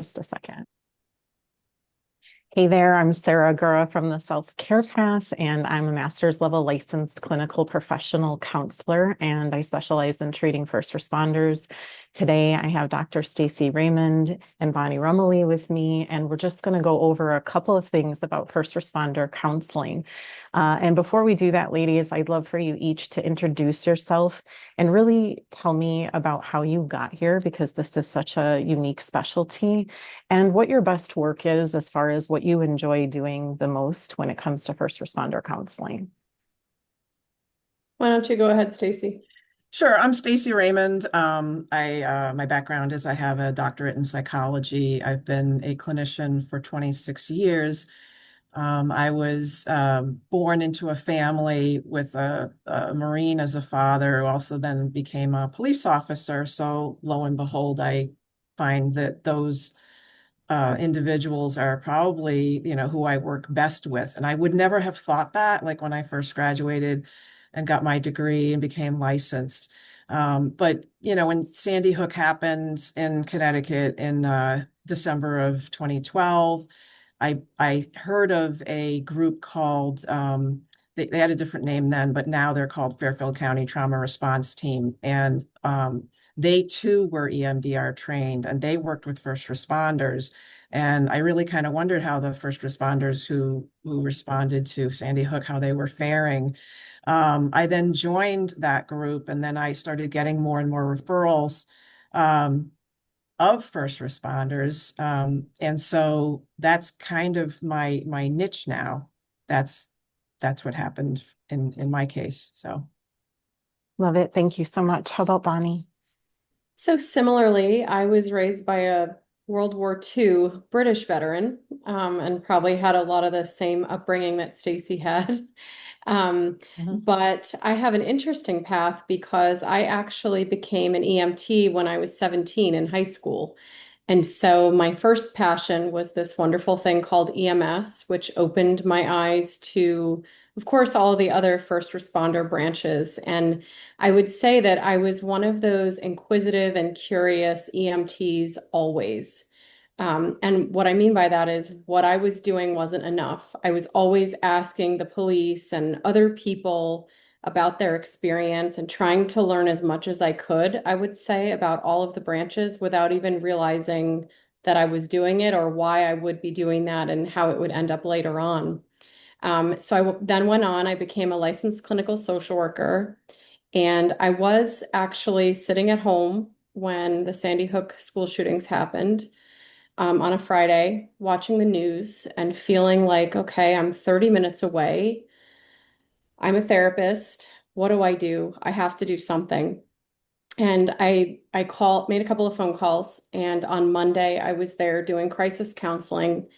just a second. Hey there, I'm Sarah Gura from the Self Care Path, and I'm a master's level licensed clinical professional counselor, and I specialize in treating first responders. Today, I have Dr. Stacy Raymond and Bonnie Rumley with me, and we're just going to go over a couple of things about first responder counseling. And before we do that, ladies, I'd love for you each to introduce yourself and really tell me about how you got here, because this is such a unique specialty, and what your best work is as far as what you enjoy doing the most when it comes to first responder counseling. Why don't you go ahead, Stacy? Sure, I'm Stacy Raymond. My background is I have a doctorate in psychology. I've been a clinician for 26 years. I was born into a family with a Marine as a father, who also then became a police officer. So lo and behold, I find that those individuals are probably, who I work best with. And I would never have thought that, like when I first graduated and got my degree and became licensed. But, when Sandy Hook happened in Connecticut in December of 2012, I heard of a group called, they had a different name then, but now they're called Fairfield County Trauma Response Team. And they too were EMDR trained, and they worked with first responders. And I really kind of wondered how the first responders who responded to Sandy Hook, how they were faring. I then joined that group, and then I started getting more and more referrals of first responders. And so that's kind of my niche now. That's what happened in my case. So. Love it. Thank you so much. How about Bonnie? So similarly, I was raised by a World War II British veteran, and probably had a lot of the same upbringing that Stacy had. Mhm. But I have an interesting path because I actually became an EMT when I was 17 in high school. And so my first passion was this wonderful thing called EMS, which opened my eyes to, of course, all of the other first responder branches. And I would say that I was one of those inquisitive and curious EMTs always. And what I mean by that is what I was doing wasn't enough. I was always asking the police and other people about their experience and trying to learn as much as I could, I would say, about all of the branches without even realizing that I was doing it or why I would be doing that and how it would end up later on. Then went on, I became a licensed clinical social worker, and I was actually sitting at home when the Sandy Hook school shootings happened, on a Friday, watching the news and feeling like, okay, I'm 30 minutes away. I'm a therapist. What do I do? I have to do something. And made a couple of phone calls, and on Monday I was there doing crisis counseling.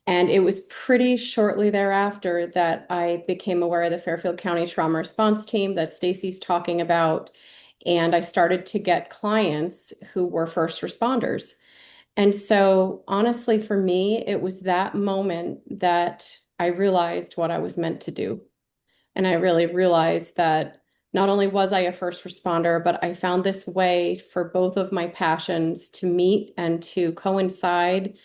And it was pretty shortly thereafter that I became aware of the Fairfield County Trauma Response Team that Stacy's talking about. And I started to get clients who were first responders. And so, honestly, for me, it was that moment that I realized what I was meant to do. And I really realized that not only was I a first responder, but I found this way for both of my passions to meet and to coincide.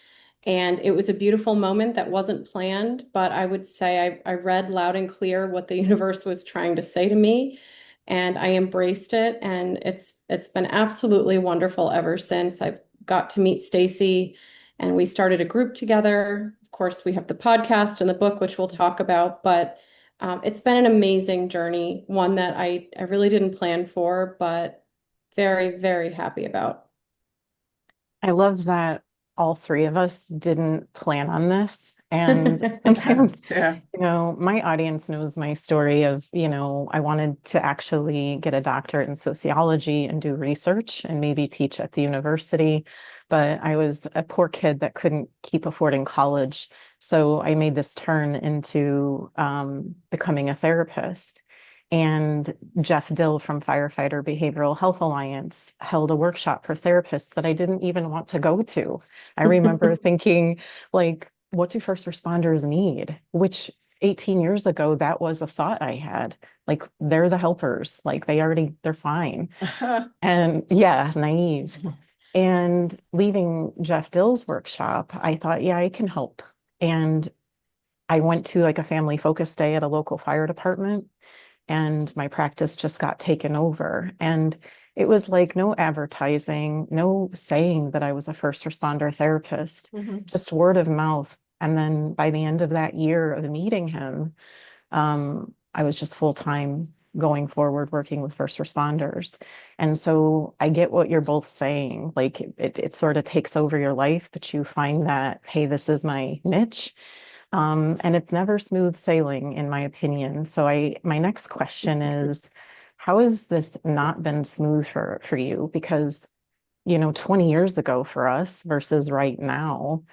And it was a beautiful moment that wasn't planned, but I would say I read loud and clear what the universe was trying to say to me, and I embraced it. And it's been absolutely wonderful ever since. I've got to meet Stacy, and we started a group together. Of course, we have the podcast and the book, which we'll talk about, but it's been an amazing journey, one that I really didn't plan for, but very, very happy about. I love that all three of us didn't plan on this. And sometimes, Yeah. my audience knows my story of, I wanted to actually get a doctorate in sociology and do research and maybe teach at the university. But I was a poor kid that couldn't keep affording college. So I made this turn into becoming a therapist. And Jeff Dill from Firefighter Behavioral Health Alliance held a workshop for therapists that I didn't even want to go to. I remember thinking, like, what do first responders need? Which 18 years ago, that was a thought I had. Like, they're the helpers, like they're fine. And yeah, naive. And leaving Jeff Dill's workshop, I thought, yeah, I can help. And I went to like a family focus day at a local fire department, and my practice just got taken over. And it was like no advertising, no saying that I was a first responder therapist, Mhm. just word of mouth. And then by the end of that year of meeting him, I was just full time going forward working with first responders. And so I get what you're both saying. Like it sort of takes over your life, but you find that, hey, this is my niche. And it's never smooth sailing, in my opinion. So my next question is, how has this not been smooth for you? Because 20 years ago for us versus right now,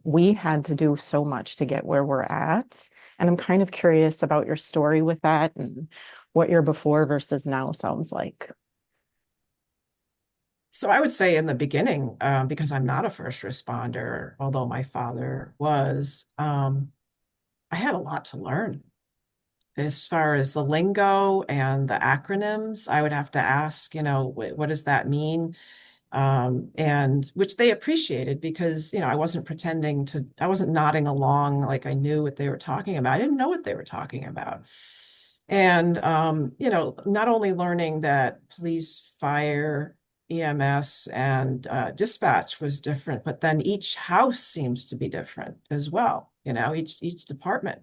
we had to do so much to get where we're at. And I'm kind of curious about your story with that and what your before versus now sounds like. So I would say in the beginning, because I'm not a first responder, although my father was, I had a lot to learn as far as the lingo and the acronyms. I would have to ask, what does that mean? And which they appreciated because, I wasn't I wasn't nodding along like I knew what they were talking about. I didn't know what they were talking about. And, not only learning that police, fire, EMS, and dispatch was different, but then each house seems to be different as well. Each department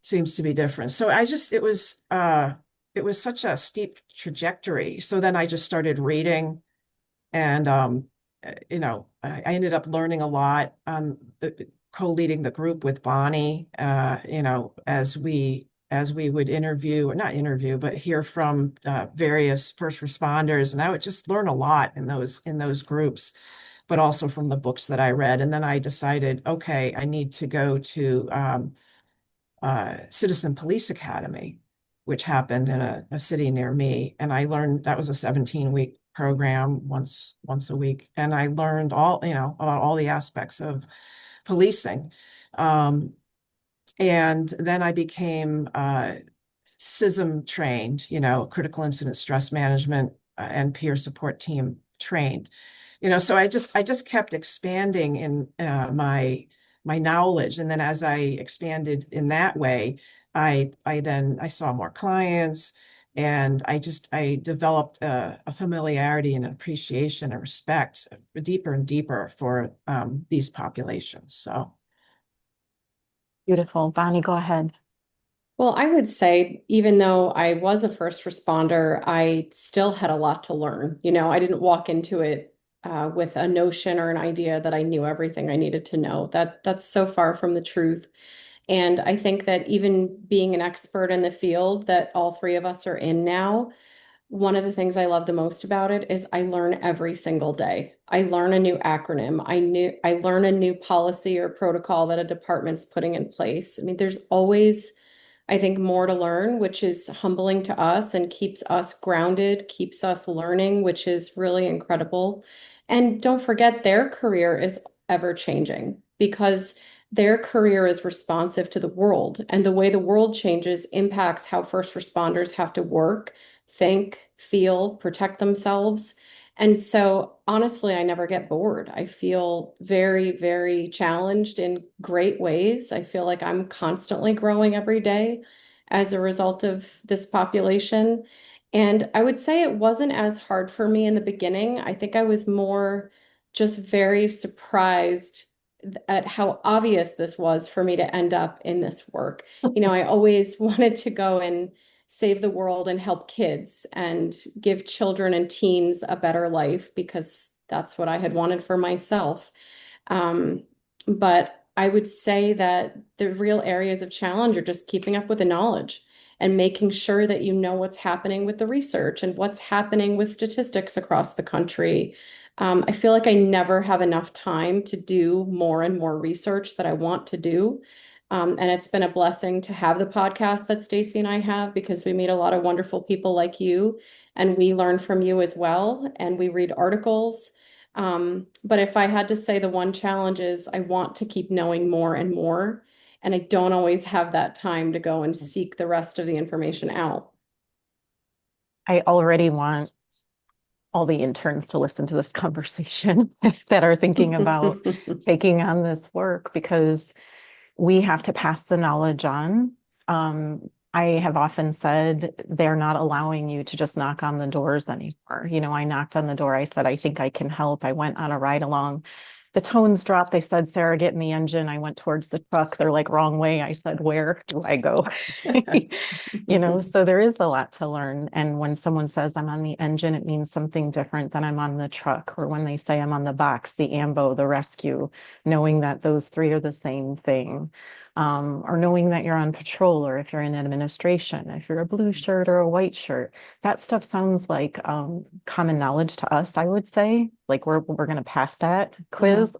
seems to be different. So it was such a steep trajectory. So then I just started reading and I ended up learning a lot, co-leading the group with Bonnie, as we would interview, or not interview, but hear from various first responders. And I would just learn a lot in those groups, but also from the books that I read. And then I decided, okay, I need to go to Citizen Police Academy, which happened in a city near me. And I learned that was a 17-week program once a week. And I learned about all the aspects of policing. Um, and then I became CISM trained, critical incident stress management and peer support team trained. So I just kept expanding in my knowledge. And then as I expanded in that way, I saw more clients, and I developed a familiarity and appreciation and respect deeper and deeper for these populations. So. Beautiful. Bonnie, go ahead. Well, I would say, even though I was a first responder, I still had a lot to learn. I didn't walk into it with a notion or an idea that I knew everything I needed to know. That's so far from the truth. And I think that even being an expert in the field that all three of us are in now, one of the things I love the most about it is I learn every single day. I learn a new acronym. I learn a new policy or protocol that a department's putting in place. I mean, there's always, I think, more to learn, which is humbling to us and keeps us grounded, keeps us learning, which is really incredible. And don't forget, their career is ever changing because their career is responsive to the world. And the way the world changes impacts how first responders have to work, think, feel, protect themselves. And so, honestly, I never get bored. I feel very, very challenged in great ways. I feel like I'm constantly growing every day as a result of this population. And I would say it wasn't as hard for me in the beginning. I think I was more just very surprised at how obvious this was for me to end up in this work. I always wanted to go and save the world and help kids and give children and teens a better life because that's what I had wanted for myself. Um, but I would say that the real areas of challenge are just keeping up with the knowledge and making sure that you know what's happening with the research and what's happening with statistics across the country. I feel like I never have enough time to do more and more research that I want to do. And it's been a blessing to have the podcast that Stacy and I have because we meet a lot of wonderful people like you, and we learn from you as well, and we read articles. But if I had to say the one challenge is I want to keep knowing more and more, and I don't always have that time to go and seek the rest of the information out. I already want all the interns to listen to this conversation that are thinking about taking on this work, because we have to pass the knowledge on. I have often said they're not allowing you to just knock on the doors anymore. I knocked on the door. I said, I think I can help. I went on a ride along. The tones dropped. They said, Sarah, get in the engine. I went towards the truck. They're like, wrong way. I said, where do I go? So there is a lot to learn. And when someone says I'm on the engine, it means something different than I'm on the truck. Or when they say I'm on the box, the ambo, the rescue, knowing that those three are the same thing. Or knowing that you're on patrol, or if you're in administration, if you're a blue shirt or a white shirt, that stuff sounds like common knowledge to us, I would say. Like we're going to pass that quiz,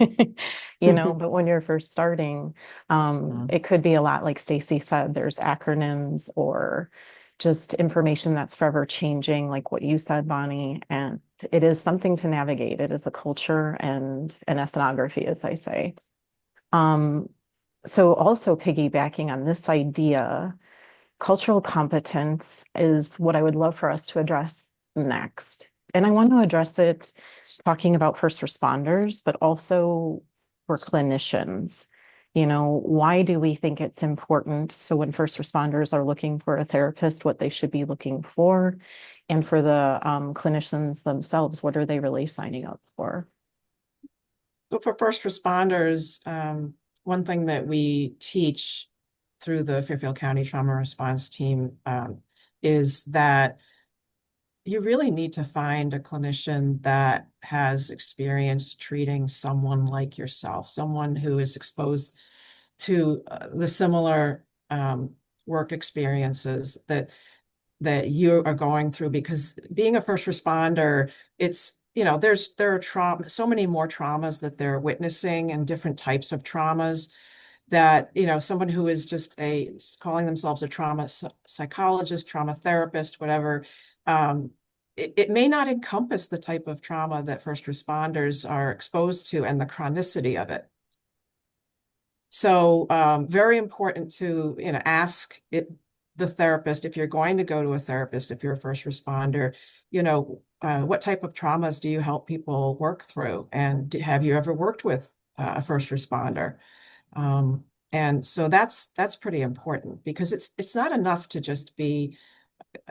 but when you're first starting, it could be a lot like Stacy said, there's acronyms or just information that's forever changing, like what you said, Bonnie, and it is something to navigate. It is a culture and an ethnography, as I say. So also piggybacking on this idea, cultural competence is what I would love for us to address next. And I want to address it talking about first responders, but also for clinicians. Why do we think it's important? So when first responders are looking for a therapist, what they should be looking for, and for the clinicians themselves, what are they really signing up for? So for first responders, one thing that we teach through the Fairfield County Trauma Response Team is that you really need to find a clinician that has experience treating someone like yourself, someone who is exposed to the similar work experiences that you are going through. Because being a first responder, it's there are so many more traumas that they're witnessing, and different types of traumas, that someone who is just calling themselves a trauma psychologist, trauma therapist, whatever, it may not encompass the type of trauma that first responders are exposed to and the chronicity of it. So very important to ask the therapist, if you're going to go to a therapist, if you're a first responder, what type of traumas do you help people work through? And have you ever worked with a first responder? And so that's pretty important, because it's not enough to just be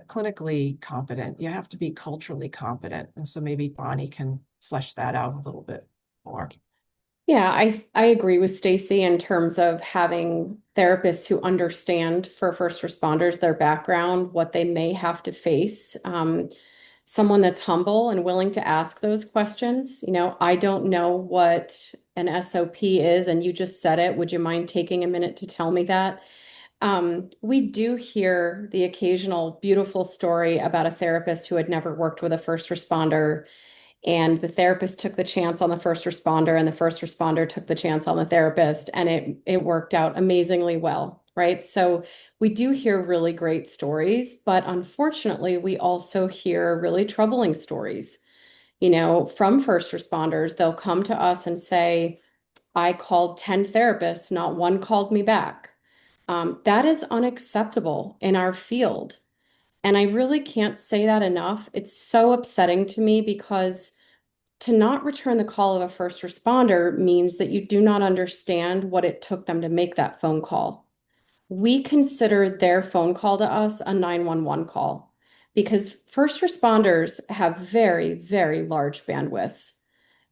clinically competent. You have to be culturally competent. And so maybe Bonnie can flesh that out a little bit more. Yeah, I agree with Stacy in terms of having therapists who understand for first responders, their background, what they may have to face. Someone that's humble and willing to ask those questions. I don't know what an SOP is, and you just said it. Would you mind taking a minute to tell me that? We do hear the occasional beautiful story about a therapist who had never worked with a first responder, and the therapist took the chance on the first responder, and the first responder took the chance on the therapist, and it worked out amazingly well, right? So we do hear really great stories, but unfortunately, we also hear really troubling stories, from first responders. They'll come to us and say, I called 10 therapists, not one called me back. That is unacceptable in our field. And I really can't say that enough. It's so upsetting to me, because to not return the call of a first responder means that you do not understand what it took them to make that phone call. We consider their phone call to us a 911 call, because first responders have very, very large bandwidths.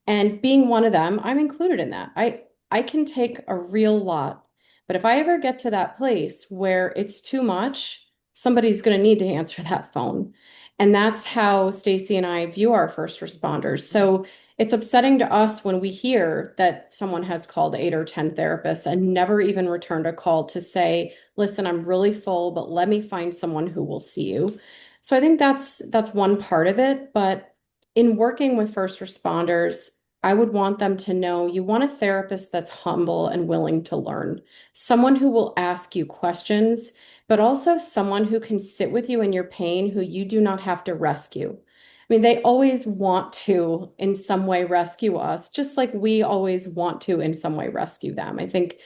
And being one of them, I'm included in that. I can take a real lot, but if I ever get to that place where it's too much, somebody's going to need to answer that phone. And that's how Stacy and I view our first responders. So it's upsetting to us when we hear that someone has called 8 or 10 therapists and never even returned a call to say, listen, I'm really full, but let me find someone who will see you. So I think that's one part of it. But in working with first responders, I would want them to know you want a therapist that's humble and willing to learn, someone who will ask you questions, but also someone who can sit with you in your pain, who you do not have to rescue. I mean, they always want to, in some way, rescue us, just like we always want to, in some way, rescue them. I think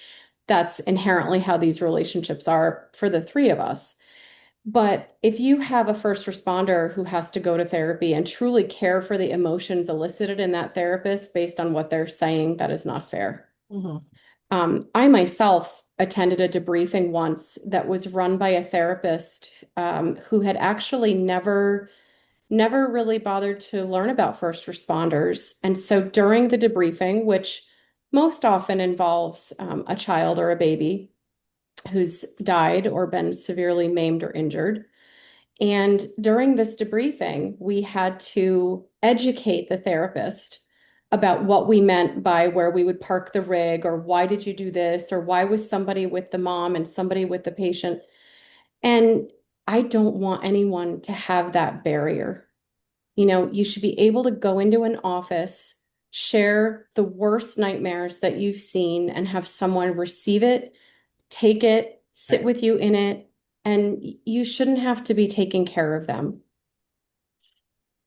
that's inherently how these relationships are for the three of us. But if you have a first responder who has to go to therapy and truly care for the emotions elicited in that therapist based on what they're saying, that is not fair. Mhm. I myself attended a debriefing once that was run by a therapist who had actually never really bothered to learn about first responders. And so during the debriefing, which most often involves a child or a baby who's died or been severely maimed or injured, and during this debriefing, we had to educate the therapist about what we meant by where we would park the rig, or why did you do this, or why was somebody with the mom and somebody with the patient. And I don't want anyone to have that barrier. You should be able to go into an office, share the worst nightmares that you've seen, and have someone receive it, take it, sit Right. with you in it, and you shouldn't have to be taking care of them.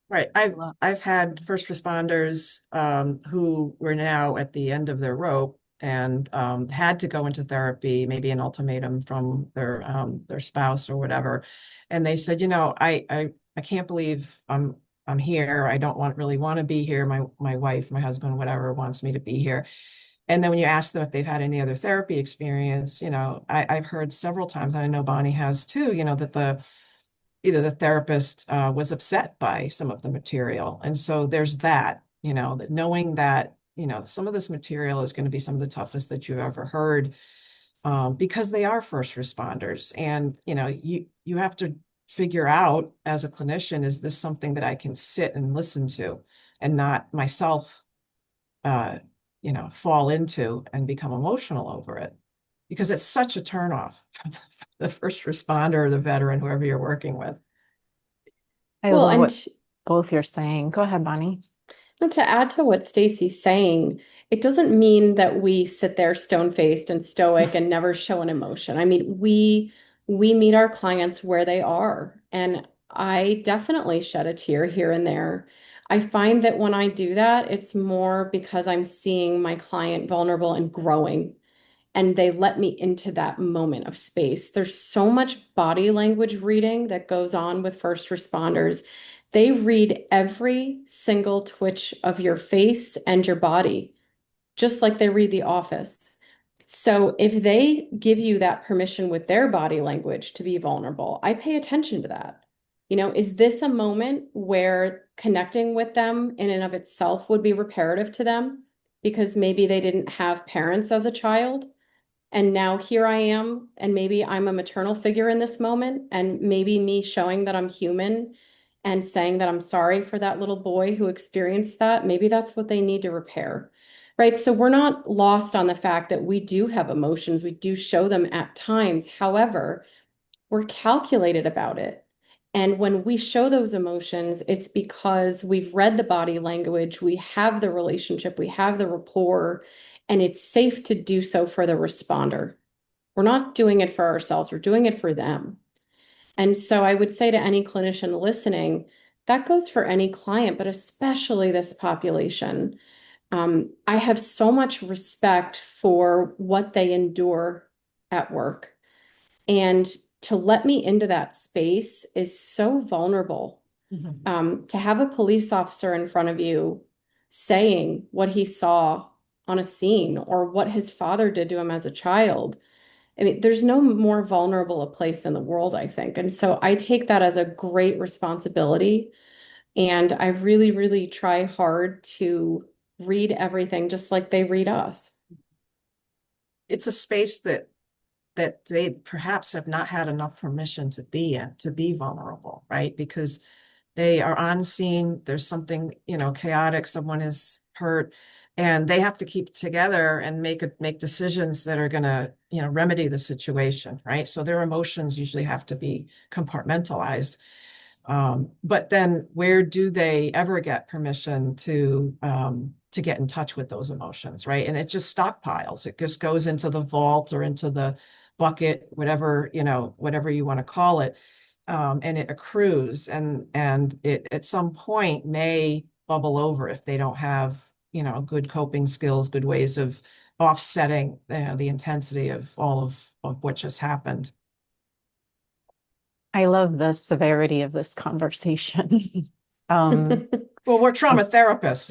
Right. I've had first responders who were now at the end of their rope and had to go into therapy, maybe an ultimatum from their spouse or whatever. And they said, I can't believe I'm here. I don't really want to be here. My wife, my husband, whatever wants me to be here. And then when you ask them if they've had any other therapy experience, I've heard several times, and I know Bonnie has too, that the therapist was upset by some of the material. And so there's that, that knowing that, some of this material is going to be some of the toughest that you've ever heard, because they are first responders. And, you have to figure out as a clinician, is this something that I can sit and listen to and not myself, uh, fall into and become emotional over it? Because it's such a turnoff for the first responder or the veteran, whoever you're working with. I Well, love and what both you're saying. Go ahead, Bonnie. to add to what Stacy's saying, it doesn't mean that we sit there stone-faced and stoic and never show an emotion. I mean, we meet our clients where they are, and I definitely shed a tear here and there. I find that when I do that, it's more because I'm seeing my client vulnerable and growing, and they let me into that moment of space. There's so much body language reading that goes on with first responders. They read every single twitch of your face and your body, just like they read The Office. So if they give you that permission with their body language to be vulnerable, I pay attention to that. Is this a moment where connecting with them in and of itself would be reparative to them because maybe they didn't have parents as a child? And now here I am, and maybe I'm a maternal figure in this moment, and maybe me showing that I'm human and saying that I'm sorry for that little boy who experienced that, maybe that's what they need to repair. Right? So we're not lost on the fact that we do have emotions, we do show them at times. However, we're calculated about it. And when we show those emotions, it's because we've read the body language, we have the relationship, we have the rapport, and it's safe to do so for the responder. We're not doing it for ourselves, we're doing it for them. And so I would say to any clinician listening, that goes for any client, but especially this population. I have so much respect for what they endure at work. And to let me into that space is so vulnerable. Mhm. To have a police officer in front of you saying what he saw on a scene or what his father did to him as a child. I mean, there's no more vulnerable a place in the world, I think. And so I take that as a great responsibility. And I really, really try hard to read everything just like they read us. It's a space that they perhaps have not had enough permission to be in, to be vulnerable, right? Because they are on scene, there's something, chaotic, someone is hurt, and they have to keep it together and make decisions that are going to, remedy the situation, right? So their emotions usually have to be compartmentalized. But then where do they ever get permission to get in touch with those emotions, right? And it just stockpiles. It just goes into the vault or into the bucket, whatever you want to call it. And it accrues and it at some point may bubble over if they don't have, good coping skills, good ways of offsetting, the intensity of all of what just happened. I love the severity of this conversation. Um, Well, we're trauma therapists,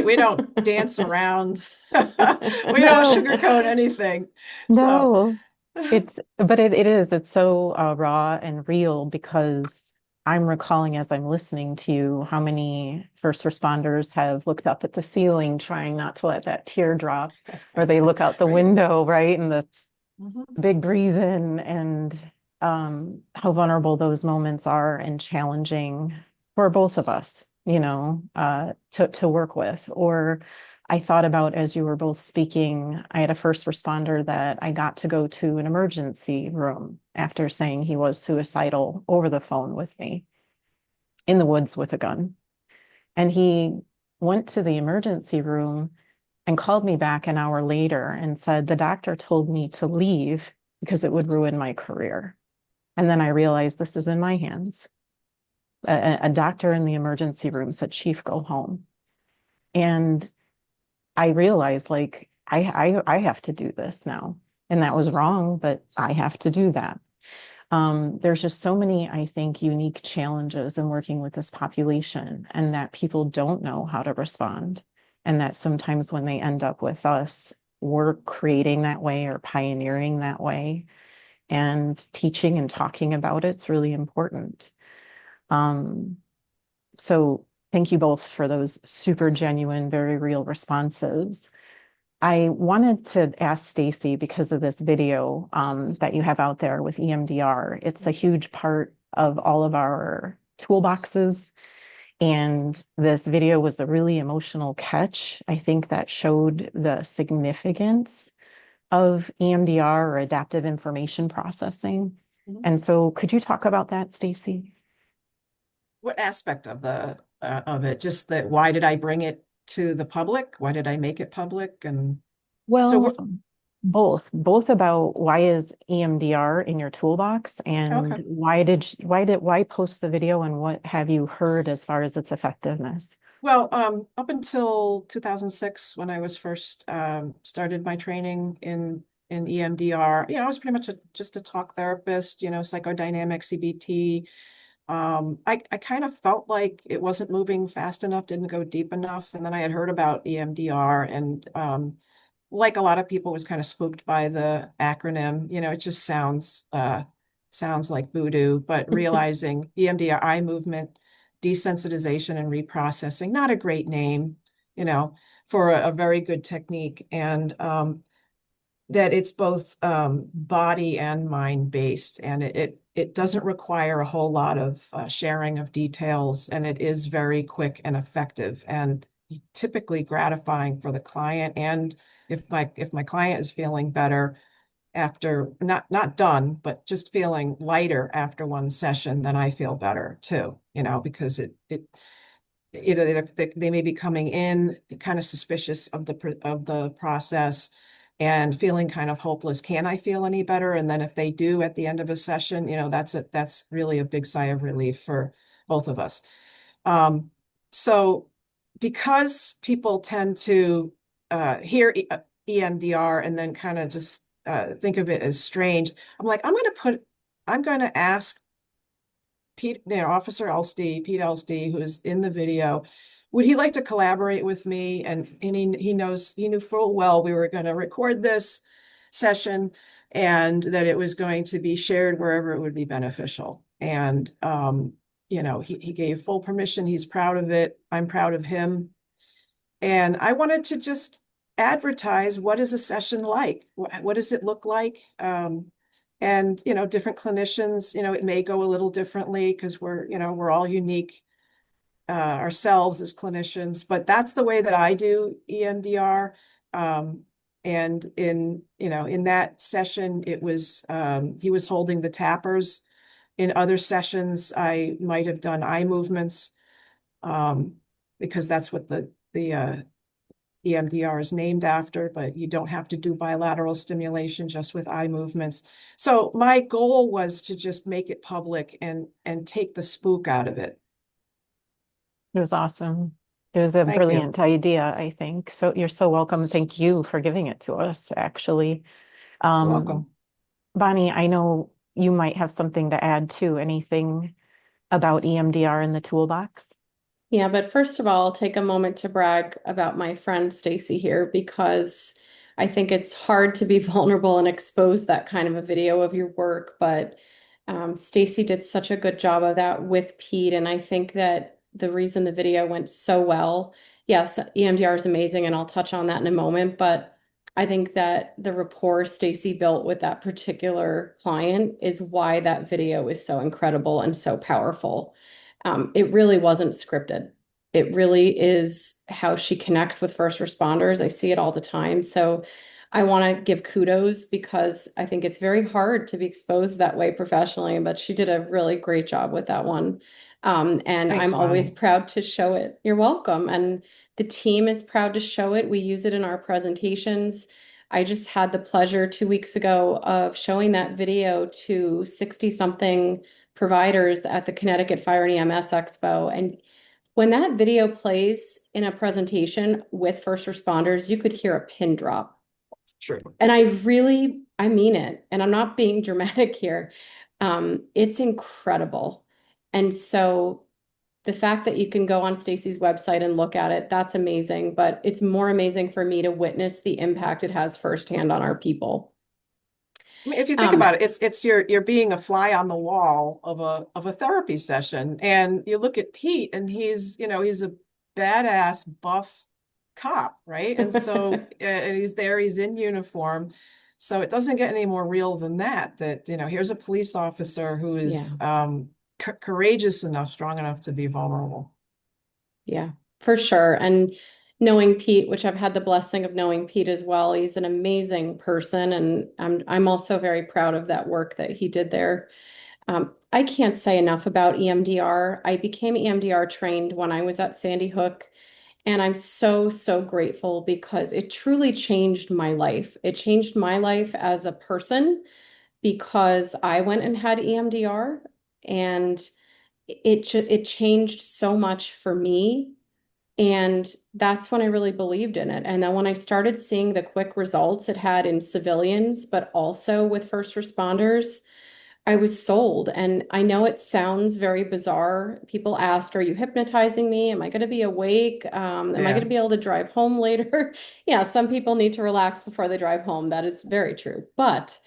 we don't dance around. We don't no, sugarcoat anything. So, no, but it's so raw and real because I'm recalling as I'm listening to you how many first responders have looked up at the ceiling trying not to let that tear drop, or they look out the right. window, right? And the Mhm. big breathe in, and how vulnerable those moments are and challenging for both of us, to work with. Or I thought about as you were both speaking, I had a first responder that I got to go to an emergency room after saying he was suicidal over the phone with me in the woods with a gun. And he went to the emergency room and called me back an hour later and said, the doctor told me to leave because it would ruin my career. And then I realized this is in my hands. A doctor in the emergency room said, Chief, go home. And I realized like I have to do this now. And that was wrong, but I have to do that. There's just so many, I think, unique challenges in working with this population, and that people don't know how to respond. And that sometimes when they end up with us, we're creating that way or pioneering that way, and teaching and talking about it's really important. Um, so thank you both for those super genuine, very real responses. I wanted to ask Stacy because of this video that you have out there with EMDR. It's a huge part of all of our toolboxes. And this video was a really emotional catch. I think that showed the significance of EMDR, or adaptive information processing. Mhm. And so could you talk about that, Stacy? What aspect of it? Just that, why did I bring it to the public? Why did I make it public? And so we're Well, both about why is EMDR in your toolbox, and okay. why post the video, and what have you heard as far as its effectiveness? Well, up until 2006, when I was first started my training in EMDR, I was pretty much just a talk therapist, psychodynamic, CBT. I kind of felt like it wasn't moving fast enough, didn't go deep enough. And then I had heard about EMDR, and like a lot of people, was kind of spooked by the acronym. It just sounds like voodoo, but realizing EMDR, eye movement desensitization and reprocessing, not a great name, for a very good technique. And that it's both body and mind based, and it doesn't require a whole lot of sharing of details, and it is very quick and effective, and typically gratifying for the client. And if my client is feeling better after, not done, but just feeling lighter after one session, then I feel better too, because they may be coming in kind of suspicious of the process and feeling kind of hopeless. Can I feel any better? And then if they do at the end of a session, that's really a big sigh of relief for both of us. Um, so because people tend to hear EMDR and then kind of just think of it as strange, I'm going to ask Officer Elstey, Pete Elstey, who is in the video, would he like to collaborate with me? And he knew full well we were going to record this session, and that it was going to be shared wherever it would be beneficial. And he gave full permission. He's proud of it. I'm proud of him. And I wanted to just advertise, what is a session like? What does it look like? And different clinicians, it may go a little differently, because we're all unique ourselves as clinicians, but that's the way that I do EMDR. And in that session, it was he was holding the tappers. In other sessions, I might have done eye movements, because that's what the EMDR is named after, but you don't have to do bilateral stimulation just with eye movements. So my goal was to just make it public and take the spook out of it. It was awesome. It was a Thank you. brilliant idea, I think. So you're so welcome. Thank you for giving it to us, actually. You're Um, welcome. Bonnie, I know you might have something to add to anything about EMDR in the toolbox. Yeah, but first of all, I'll take a moment to brag about my friend Stacy here because I think it's hard to be vulnerable and expose that kind of a video of your work. But Stacy did such a good job of that with Pete, and I think that the reason the video went so well, yes, EMDR is amazing, and I'll touch on that in a moment. But I think that the rapport Stacy built with that particular client is why that video is so incredible and so powerful. It really wasn't scripted. It really is how she connects with first responders. I see it all the time. So I want to give kudos because I think it's very hard to be exposed that way professionally, but she did a really great job with that one. And Thanks, I'm always Bonnie. proud to show it. You're welcome. And the team is proud to show it. We use it in our presentations. I just had the pleasure 2 weeks ago of showing that video to 60 something providers at the Connecticut Fire and EMS Expo. And when that video plays in a presentation with first responders, you could hear a pin drop. It's true. And I mean it. And I'm not being dramatic here. It's incredible. And so the fact that you can go on Stacy's website and look at it, that's amazing. But it's more amazing for me to witness the impact it has firsthand on our people. I mean, if you think Um, about it, it's you're being a fly on the wall of a therapy session, and you look at Pete, and he's a badass buff cop, right? And so and he's there, he's in uniform, so it doesn't get any more real than that. That here's a police officer who yeah. is courageous enough, strong enough to be vulnerable. Yeah, for sure. And knowing Pete, which I've had the blessing of knowing Pete as well, he's an amazing person, and I'm also very proud of that work that he did there. I can't say enough about EMDR. I became EMDR trained when I was at Sandy Hook, and I'm so, so grateful because it truly changed my life. It changed my life as a person because I went and had EMDR, and it changed so much for me, and that's when I really believed in it. And then when I started seeing the quick results it had in civilians, but also with first responders, I was sold. And I know it sounds very bizarre. People ask, are you hypnotizing me? Am I going to be awake? Am I going Yeah. to be able to drive home later? Yeah, some people need to relax before they drive home. That is very true. But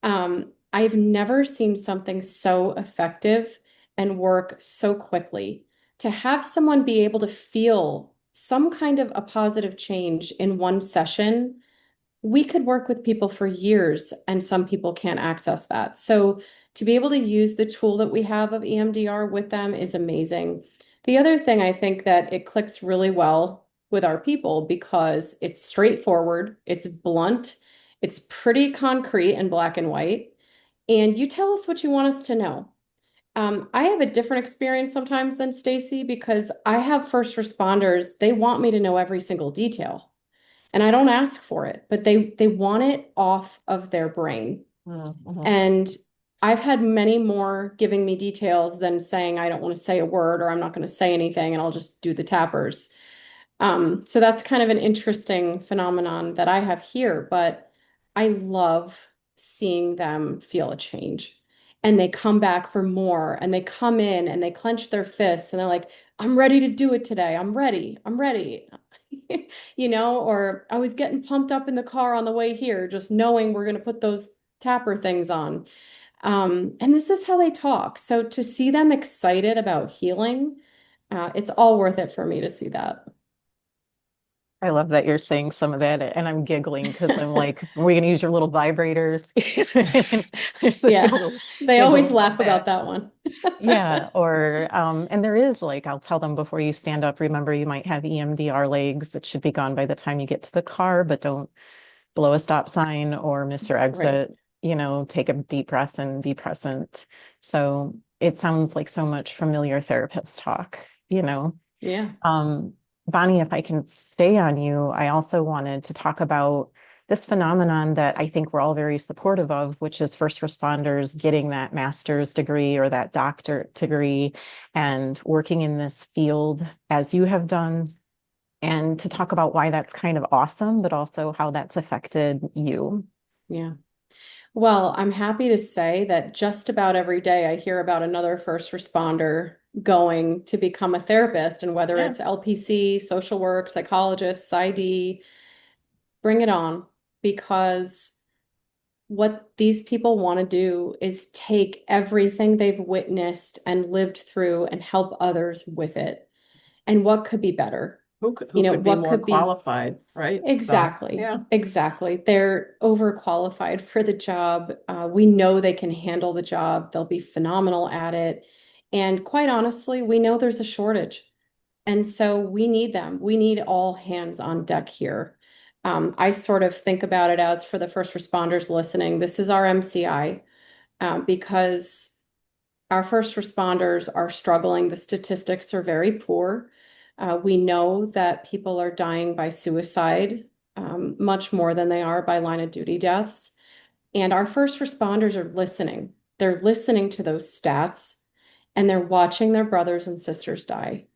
I've never seen something so effective and work so quickly. To have someone be able to feel some kind of a positive change in one session, we could work with people for years, and some people can't access that. So to be able to use the tool that we have of EMDR with them is amazing. The other thing I think that it clicks really well with our people because it's straightforward, it's blunt, it's pretty concrete and black and white, and you tell us what you want us to know. I have a different experience sometimes than Stacy because I have first responders, they want me to know every single detail. And I don't ask for it, but they want it off of their brain. Mm-hmm. And I've had many more giving me details than saying I don't want to say a word or I'm not going to say anything and I'll just do the tappers. So that's kind of an interesting phenomenon that I have here, but I love seeing them feel a change. And they come back for more and they come in and they clench their fists and they're like, I'm ready to do it today. I'm ready. I'm ready. Or I was getting pumped up in the car on the way here, just knowing we're going to put those tapper things on. And this is how they talk. So to see them excited about healing, it's all worth it for me to see that. I love that you're saying some of that, and I'm giggling because I'm like, are we going to use your little vibrators? There's a Yeah, little they always giggle laugh about about that. that one. Yeah, or and there is like I'll tell them before you stand up, remember you might have EMDR legs that should be gone by the time you get to the car, but don't blow a stop sign or miss your Right. exit. Take a deep breath and be present. So it sounds like so much familiar therapist talk, you know. Yeah. Um, Bonnie, if I can stay on you, I also wanted to talk about this phenomenon that I think we're all very supportive of, which is first responders getting that master's degree or that doctorate degree and working in this field as you have done, and to talk about why that's kind of awesome, but also how that's affected you. Yeah. Well, I'm happy to say that just about every day I hear about another first responder going to become a therapist, and whether Yeah. it's LPC, social work, psychologist, PsyD, bring it on, because what these people want to do is take everything they've witnessed and lived through and help others with it. And what could be better? Who could be What more could be qualified, right? So, exactly, yeah. exactly. They're overqualified for the job. We know they can handle the job. They'll be phenomenal at it. And quite honestly, we know there's a shortage. And so we need them. We need all hands on deck here. I sort of think about it as, for the first responders listening, this is our MCI, because our first responders are struggling. The statistics are very poor. We know that people are dying by suicide, much more than they are by line of duty deaths. And our first responders are listening. They're listening to those stats, and they're watching their brothers and sisters die.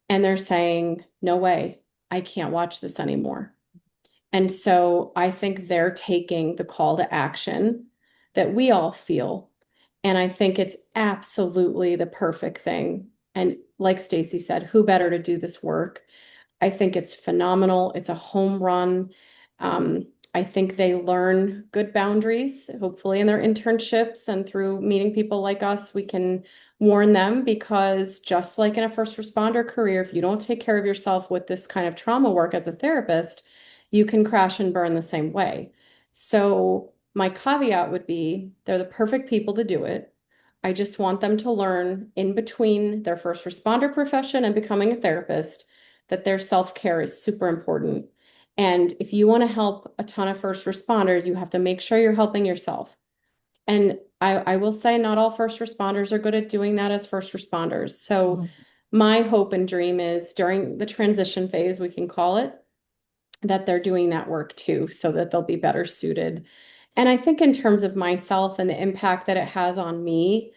And they're saying, no way, I can't watch this anymore. And so I think they're taking the call to action that we all feel. And I think it's absolutely the perfect thing. And like Stacy said, who better to do this work? I think it's phenomenal. It's a home run. I think they learn good boundaries, hopefully in their internships and through meeting people like us, we can warn them, because just like in a first responder career, if you don't take care of yourself with this kind of trauma work as a therapist, you can crash and burn the same way. So my caveat would be they're the perfect people to do it. I just want them to learn in between their first responder profession and becoming a therapist that their self-care is super important. And if you want to help a ton of first responders, you have to make sure you're helping yourself. And I will say not all first responders are good at doing that as first responders. So Mhm. my hope and dream is during the transition phase, we can call it, that they're doing that work too, so that they'll be better suited. And I think in terms of myself and the impact that it has on me,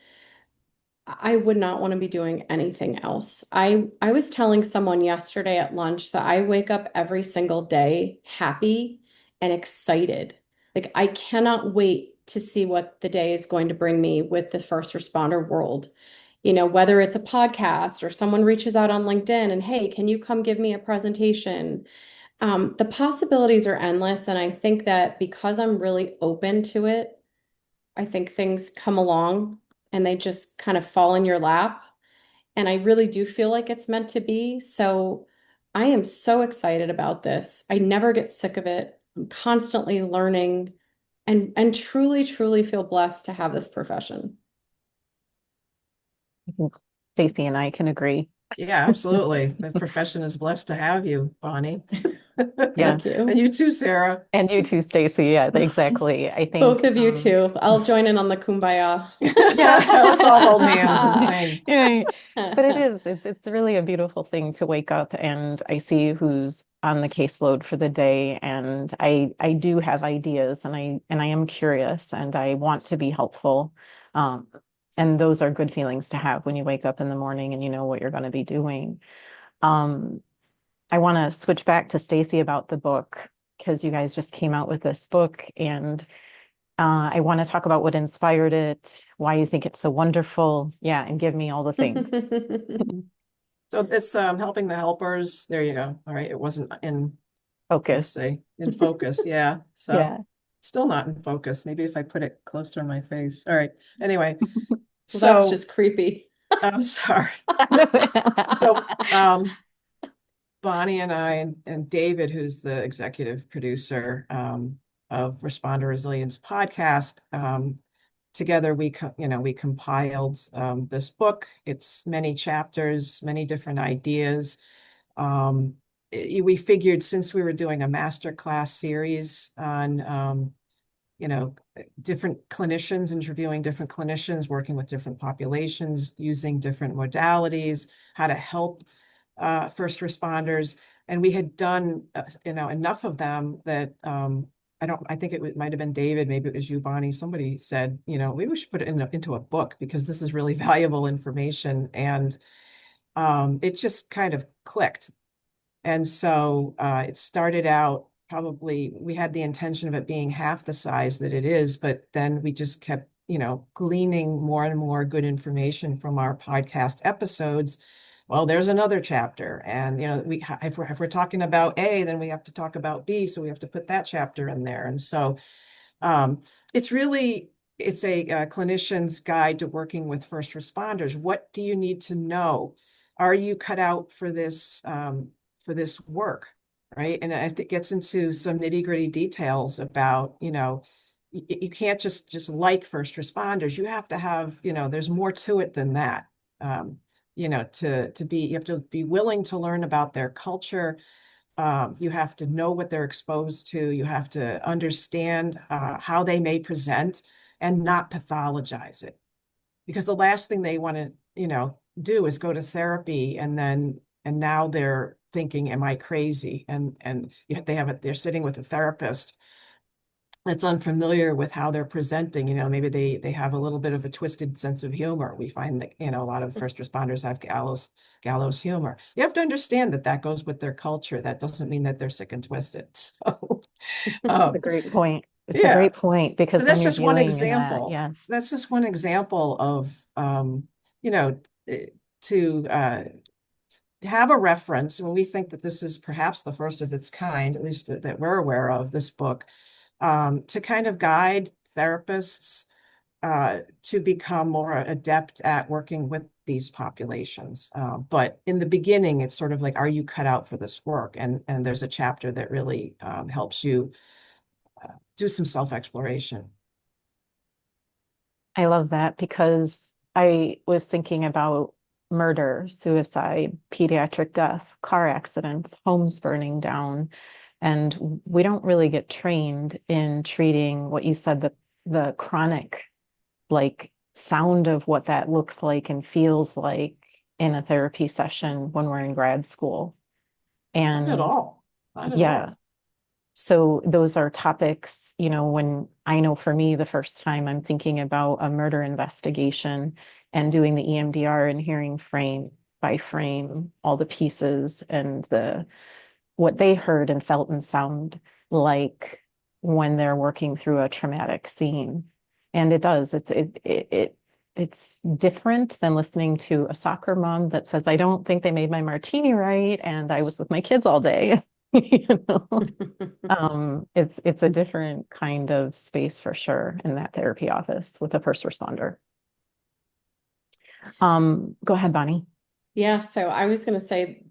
I would not want to be doing anything else. I was telling someone yesterday at lunch that I wake up every single day happy and excited. Like I cannot wait to see what the day is going to bring me with the first responder world. Whether it's a podcast or someone reaches out on LinkedIn and, hey, can you come give me a presentation? The possibilities are endless. And I think that because I'm really open to it, I think things come along and they just kind of fall in your lap. And I really do feel like it's meant to be. So I am so excited about this. I never get sick of it. I'm constantly learning, and truly, truly feel blessed to have this profession. I think Stacy and I can agree. Yeah, absolutely. The profession is blessed to have you, Bonnie. Thank Yes. And you. you too, Sarah. And you too, Stacy. Yeah, exactly. I Both think, of you too. I'll join in on the kumbaya. Yeah, let's all hold hands and sing. yeah, but it's really a beautiful thing to wake up and I see who's on the caseload for the day, and I do have ideas, and I am curious and I want to be helpful. Um, and those are good feelings to have when you wake up in the morning and you know what you're going to be doing. Um, I want to switch back to Stacy about the book, because you guys just came out with this book, and I want to talk about what inspired it, why you think it's so wonderful. Yeah, and give me all the things. So it's helping the helpers. There you go. All right. It wasn't in, let's Focus. see, in focus. Yeah. So Yeah. still not in focus. Maybe if I put it closer in my face. All right. Anyway, Well, that's so just creepy. I'm sorry. So Bonnie and I and David, who's the executive producer of Responder Resilience podcast, together we compiled this book. It's many chapters, many different ideas. We figured, since we were doing a master class series on you know, different clinicians, interviewing different clinicians, working with different populations, using different modalities, how to help first responders. And we had done, enough of them that I think might have been David, maybe it was you, Bonnie. Somebody said, maybe we should put it into a book, because this is really valuable information. And it just kind of clicked. And so it started out probably we had the intention of it being half the size that it is, but then we just kept, gleaning more and more good information from our podcast episodes. Well, there's another chapter, and if we're talking about A, then we have to talk about B, so we have to put that chapter in there. And so um, it's really it's a clinician's guide to working with first responders. What do you need to know? Are you cut out for this work, right? And I think it gets into some nitty-gritty details about, you can't just like first responders. You have to have, there's more to it than that. You have to be willing to learn about their culture. You have to know what they're exposed to. You have to understand how they may present and not pathologize it. Because the last thing they want to, do is go to therapy and now they're thinking, am I crazy? And they're sitting with a therapist that's unfamiliar with how they're presenting. Maybe they have a little bit of a twisted sense of humor. We find that, a lot of first responders have gallows humor. You have to understand that that goes with their culture. That doesn't mean that they're sick and twisted. So, It's a great point. It's a yeah. great point So because when that's you're just one dealing in that, example. yes. That's just one example of, you know, to have a reference when we think that this is perhaps the first of its kind, at least that we're aware of, this book, to kind of guide therapists to become more adept at working with these populations. But in the beginning, it's sort of like, are you cut out for this work? And there's a chapter that really helps you do some self-exploration. I love that because I was thinking about murder, suicide, pediatric death, car accidents, homes burning down. And we don't really get trained in treating what you said, the chronic like sound of what that looks like and feels like in a therapy session when we're in grad school. Not at And all. Not at yeah, all. so those are topics, when I know for me, the first time I'm thinking about a murder investigation and doing the EMDR and hearing frame by frame all the pieces and what they heard and felt and sound like when they're working through a traumatic scene. And it does, it's different than listening to a soccer mom that says, I don't think they made my martini right, and I was with my kids all day. You know? It's a different kind of space for sure in that therapy office with a first responder. Go ahead, Bonnie. Yeah, so I was going to say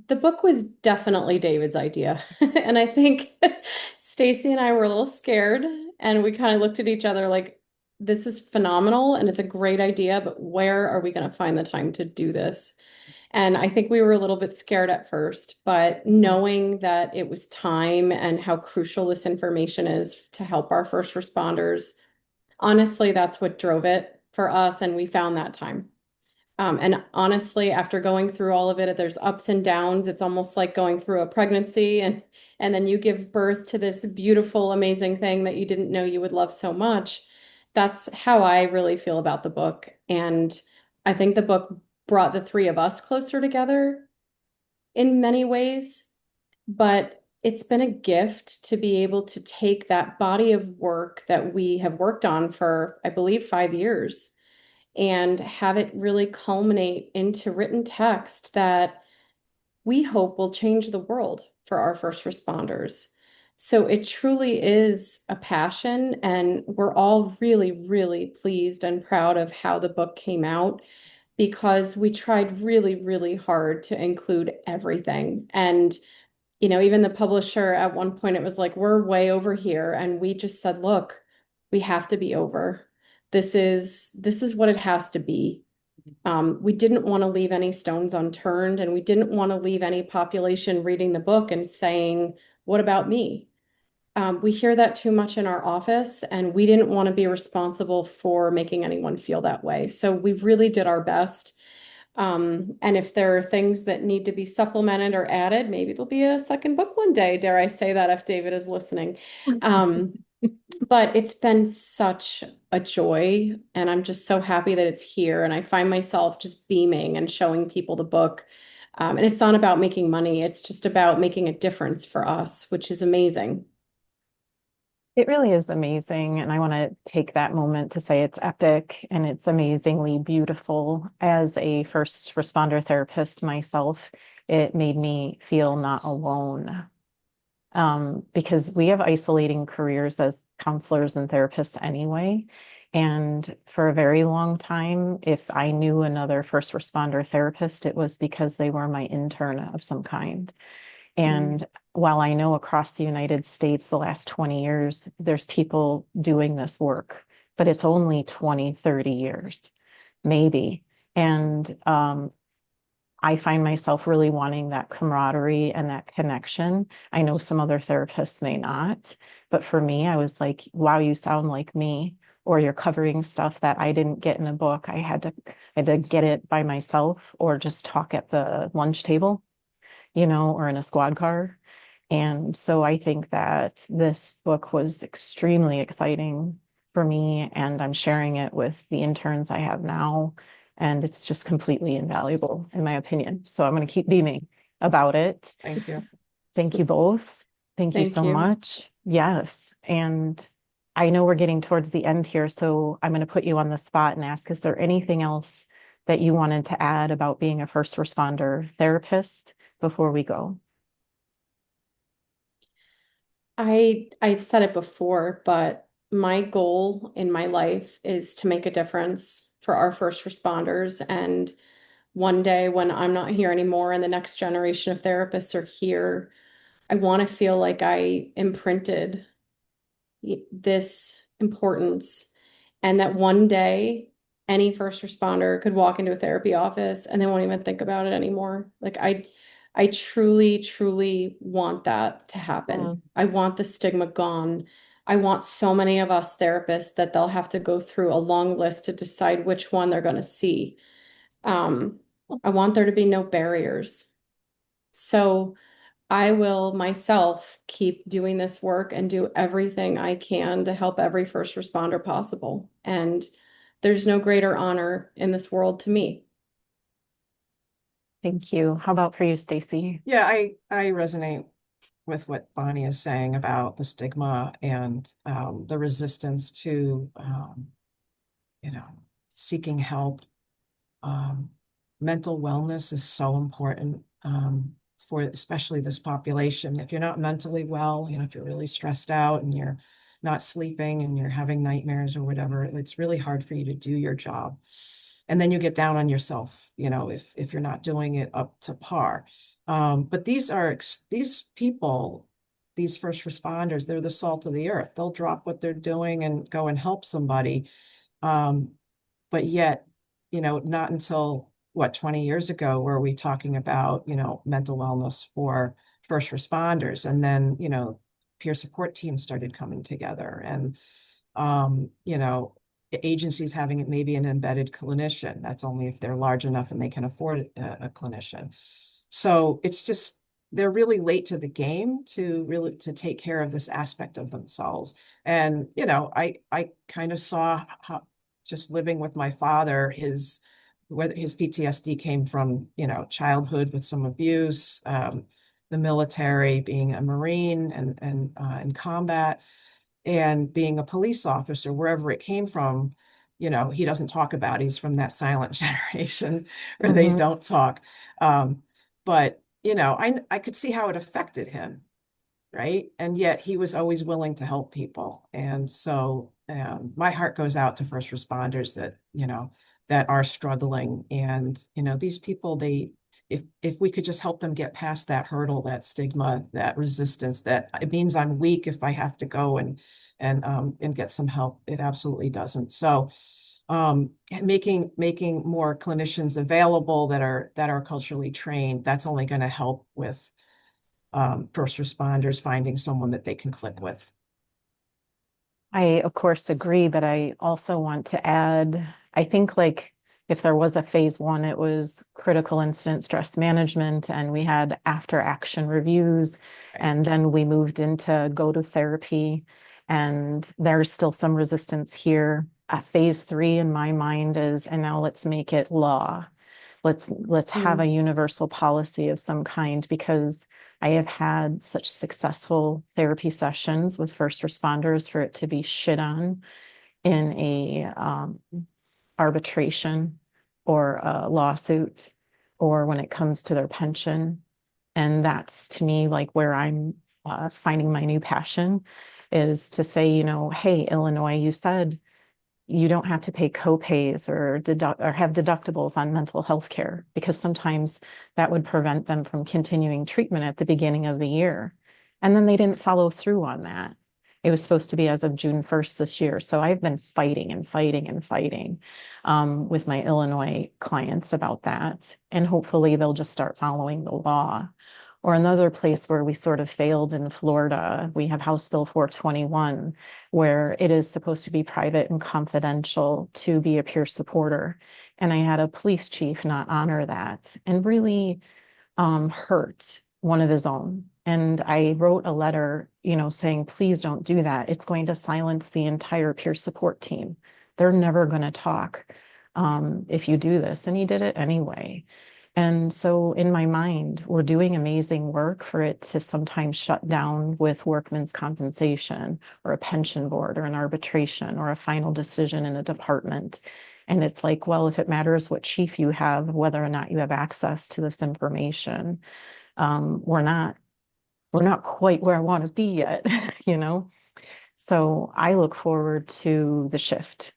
the book was definitely David's idea. And I think Stacy and I were a little scared and we kind of looked at each other like, this is phenomenal and it's a great idea, but where are we going to find the time to do this? And I think we were a little bit scared at first, but knowing that it was time and how crucial this information is to help our first responders, honestly, that's what drove it for us. And we found that time. And honestly, after going through all of it, there's ups and downs. It's almost like going through a pregnancy and then you give birth to this beautiful, amazing thing that you didn't know you would love so much. That's how I really feel about the book. And I think the book brought the three of us closer together in many ways, but it's been a gift to be able to take that body of work that we have worked on for, I believe, 5 years and have it really culminate into written text that we hope will change the world for our first responders. So it truly is a passion, and we're all really, really pleased and proud of how the book came out because we tried really, really hard to include everything. And, even the publisher at one point, it was like, we're way over here. And we just said, look, we have to be over. This is what it has to be. We didn't want to leave any stones unturned, and we didn't want to leave any population reading the book and saying, what about me? We hear that too much in our office, and we didn't want to be responsible for making anyone feel that way. So we really did our best. And if there are things that need to be supplemented or added, maybe there'll be a second book one day. Dare I say that if David is listening? But it's been such a joy, and I'm just so happy that it's here. And I find myself just beaming and showing people the book. And it's not about making money, it's just about making a difference for us, which is amazing. It really is amazing. And I want to take that moment to say it's epic and it's amazingly beautiful. As a first responder therapist myself, it made me feel not alone. Because we have isolating careers as counselors and therapists anyway. And for a very long time, if I knew another first responder therapist, it was because they were my intern of some kind. Mm. And while I know across the United States, the last 20 years, there's people doing this work, but it's only 20, 30 years, maybe. And I find myself really wanting that camaraderie and that connection. I know some other therapists may not, but for me, I was like, wow, you sound like me, or you're covering stuff that I didn't get in a book. I had to get it by myself or just talk at the lunch table, or in a squad car. And so I think that this book was extremely exciting for me, and I'm sharing it with the interns I have now. And it's just completely invaluable, in my opinion. So I'm going to keep beaming about it. Thank you. Thank you both. Thank you Thank so you. much. Yes. And I know we're getting towards the end here, so I'm going to put you on the spot and ask, is there anything else that you wanted to add about being a first responder therapist before we go? I've said it before, but my goal in my life is to make a difference for our first responders. And one day when I'm not here anymore and the next generation of therapists are here, I want to feel like I imprinted this importance, and that one day any first responder could walk into a therapy office and they won't even think about it anymore. Like I truly, truly want that to happen. Mm. I want the stigma gone. I want so many of us therapists that they'll have to go through a long list to decide which one they're going to see. Um, I want there to be no barriers. So I will myself keep doing this work and do everything I can to help every first responder possible. And there's no greater honor in this world to me. Thank you. How about for you, Stacy? Yeah, I resonate with what Bonnie is saying about the stigma and the resistance to you know, seeking help. Um, Mental wellness is so important for especially this population. If you're not mentally well, if you're really stressed out and you're not sleeping and you're having nightmares or whatever, it's really hard for you to do your job. And then you get down on yourself, if you're not doing it up to par. But these people, these first responders, they're the salt of the earth. They'll drop what they're doing and go and help somebody. Um, but yet, not until what, 20 years ago were we talking about, mental wellness for first responders. And then, peer support teams started coming together and, agencies having it maybe an embedded clinician. That's only if they're large enough and they can afford a clinician. So it's just, they're really late to the game to take care of this aspect of themselves. And, I kind of saw how, just living with my father, whether his PTSD came from, childhood with some abuse, the military, being a Marine and in combat, and being a police officer, wherever it came from, he doesn't talk about. He's from that silent generation where they Mhm. don't talk. But I could see how it affected him, right? And yet he was always willing to help people. And so my heart goes out to first responders that are struggling. And, these people, if we could just help them get past that hurdle, that stigma, that resistance, that it means I'm weak if I have to go and get some help. It absolutely doesn't. So making more clinicians available that are culturally trained, that's only going to help with first responders finding someone that they can click with. I, of course, agree, but I also want to add, I think like if there was a phase one, it was critical incident stress management, and we had after action reviews, Right. and then we moved into go to therapy, and there's still some resistance here. Phase three in my mind is, and now let's make it law. Let's have a universal policy of some kind, because I have had such successful therapy sessions with first responders for it to be shit on in a arbitration or a lawsuit, or when it comes to their pension. And that's, to me, like where I'm finding my new passion, is to say, hey, Illinois, you said you don't have to pay copays or have deductibles on mental health care, because sometimes that would prevent them from continuing treatment at the beginning of the year. And then they didn't follow through on that. It was supposed to be as of June 1st this year. So I've been fighting and fighting and fighting with my Illinois clients about that. And hopefully they'll just start following the law. Or another place where we sort of failed in Florida, we have House Bill 421, where it is supposed to be private and confidential to be a peer supporter. And I had a police chief not honor that and really hurt one of his own. And I wrote a letter, saying, please don't do that. It's going to silence the entire peer support team. They're never going to talk if you do this. And he did it anyway. And so in my mind, we're doing amazing work for it to sometimes shut down with workman's compensation or a pension board or an arbitration or a final decision in a department. And it's like, well, if it matters what chief you have, whether or not you have access to this information, we're not quite where I want to be yet, So I look forward to the shift.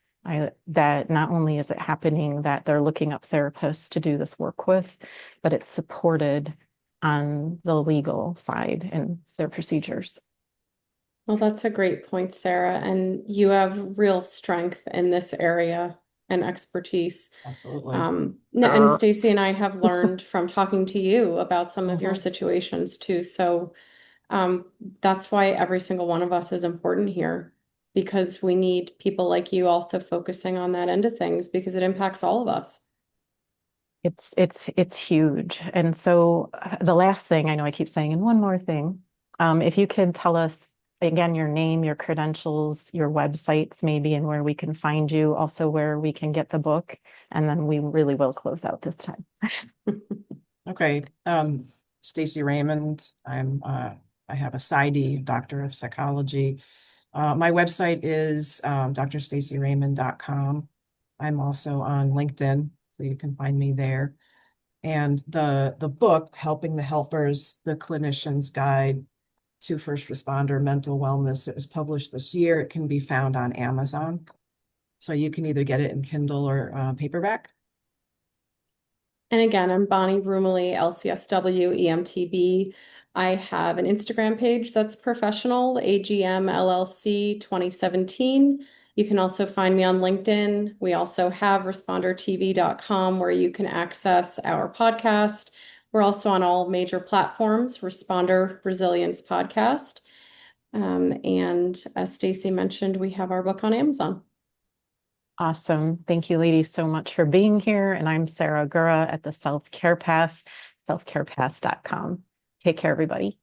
That not only is it happening that they're looking up therapists to do this work with, but it's supported on the legal side and their procedures. Well, that's a great point, Sarah. And you have real strength in this area and expertise. Absolutely. And Stacy and I have learned from talking to you about some of your Mhm. situations too. So that's why every single one of us is important here, because we need people like you also focusing on that end of things, because it impacts all of us. It's huge. And so the last thing, I know I keep saying, and one more thing, if you could tell us again your name, your credentials, your websites maybe, and where we can find you, also where we can get the book, and then we really will close out this time. Okay. Stacy Raymond. I have a PsyD, Doctor of Psychology. My website is drstacyraymond.com. I'm also on LinkedIn, so you can find me there. And the book, Helping the Helpers, the Clinician's Guide to First Responder Mental Wellness, it was published this year. It can be found on Amazon. So you can either get it in Kindle or paperback. And again, I'm Bonnie Rumely, LCSW, EMTB. I have an Instagram page that's professional, AGM LLC 2017. You can also find me on LinkedIn. We also have respondertv.com, where you can access our podcast. We're also on all major platforms, Responder Resilience Podcast. And as Stacy mentioned, we have our book on Amazon. Awesome. Thank you, ladies, so much for being here. And I'm Sarah Gura at the Self Care Path, selfcarepath.com. Take care, everybody.